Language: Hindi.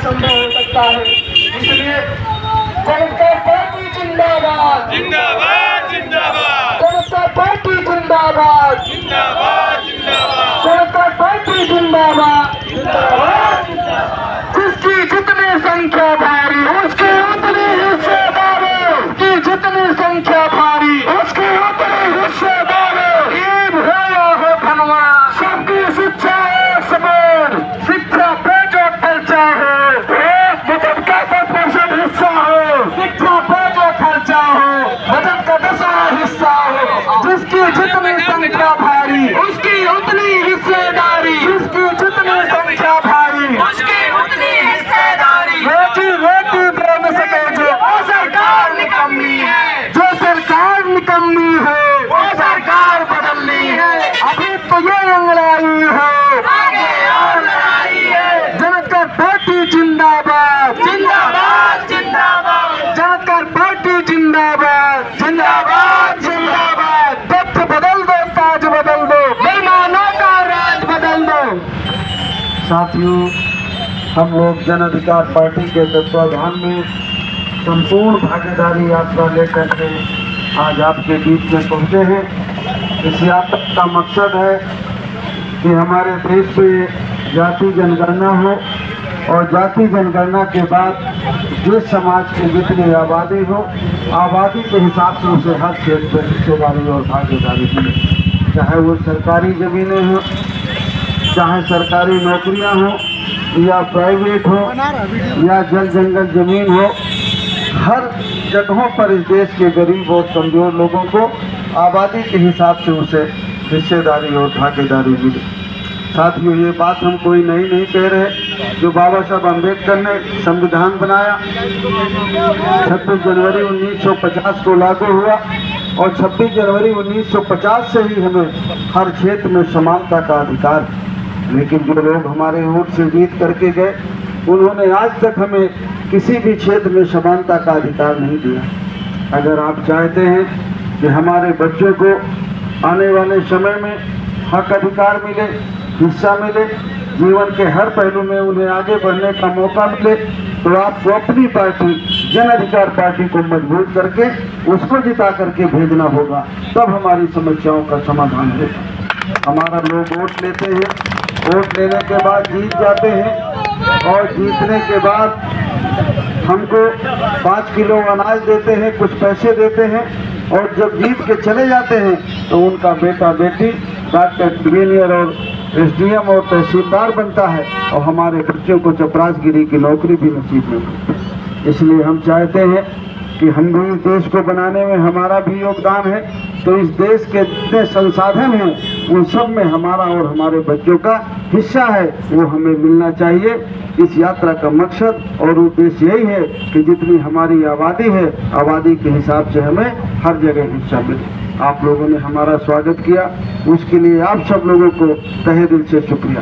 संभव हो सकता है। इसलिए जनता पार्टी जिंदाबाद, जिंदाबाद जिंदाबाद जनता पार्टी जिंदाबाद, जिंदाबाद जिंदाबाद जनता पार्टी जिंदाबाद। जिसकी जितनी संख्या भारी उसके उतनी हिस्सेदारी, उसकी जितनी संख्या भारी उसके उतनी हिस्सेदारी। ईद हो या हो धनवा, सबकी शिक्षा एक समान, शिक्षा पे जो खर्चा हो, बजट का 10% हिस्सा हो, शिक्षा पे जो खर्चा हो, बजट का 10वां हिस्सा हो। जिसकी जितनी संख्या भारी उसकी उतनी हिस्सेदारी, जिसकी जितनी संख्या भारी उसकी उतनी हिस्सेदारी। रोटी रोटी दे न सके जो वो सरकार निकम्मी है, जो सरकार निकम्मी है वो सरकार बदलनी है। अभी तो ये अंगड़ाई है, आगे और लड़ाई है। जनता पार्टी जिंदाबाद, जिंदाबाद जिंदाबाद, जनता पार्टी जिंदाबाद, जिंदाबाद जिंदाबाद। तथ्य बदल दो, ताज बदल दो, बेईमानों का राज बदल दो। साथियों, हम लोग जन अधिकार पार्टी के तत्वाधान में संपूर्ण भागीदारी यात्रा लेकर के आज आपके बीच में पहुंचे हैं। इस यात्रा का मकसद है कि हमारे देश में जाति जनगणना हो और जाति जनगणना के बाद जिस समाज की जितनी आबादी हो, आबादी के हिसाब से उसे हर क्षेत्र में हिस्सेदारी और भागीदारी मिले। चाहे वो सरकारी ज़मीनें हों, चाहे सरकारी नौकरियां हो या प्राइवेट हो या जल जंगल जमीन हो, हर जगहों पर इस देश के गरीब और कमजोर लोगों को आबादी के हिसाब से उसे हिस्सेदारी और भागीदारी मिले। साथियों, ये बात हम कोई नई नहीं कह रहे। जो बाबा साहब अम्बेडकर ने संविधान बनाया 26 जनवरी 1950 को लागू हुआ और 26 जनवरी 1950 से ही हमें हर क्षेत्र में समानता का अधिकार है। लेकिन जो लोग हमारे वोट से जीत करके गए, उन्होंने आज तक हमें किसी भी क्षेत्र में समानता का अधिकार नहीं दिया। अगर आप चाहते हैं कि हमारे बच्चों को आने वाले समय में हक अधिकार मिले, हिस्सा मिले, जीवन के हर पहलू में उन्हें आगे बढ़ने का मौका मिले, तो आपको अपनी पार्टी जन अधिकार पार्टी को मजबूत करके उसको जिता करके भेजना होगा, तब हमारी समस्याओं का समाधान होगा। हमारा लोग वोट लेते हैं, वोट लेने के बाद जीत जाते हैं और जीतने के बाद हमको 5 किलो अनाज देते हैं, कुछ पैसे देते हैं और जब जीत के चले जाते हैं तो उनका बेटा बेटी डॉक्टर, इंजीनियर और एसडीएम और तहसीलदार बनता है और हमारे बच्चों को चपरासगिरी की नौकरी भी नसीब नहीं होती। इसलिए हम चाहते हैं कि हम भी इस देश को बनाने में हमारा भी योगदान है, तो इस देश के जितने संसाधन हैं उन सब में हमारा और हमारे बच्चों का हिस्सा है, वो हमें मिलना चाहिए। इस यात्रा का मकसद और उद्देश्य यही है कि जितनी हमारी आबादी है, आबादी के हिसाब से हमें हर जगह हिस्सा मिले। आप लोगों ने हमारा स्वागत किया, उसके लिए आप सब लोगों को तहे दिल से शुक्रिया।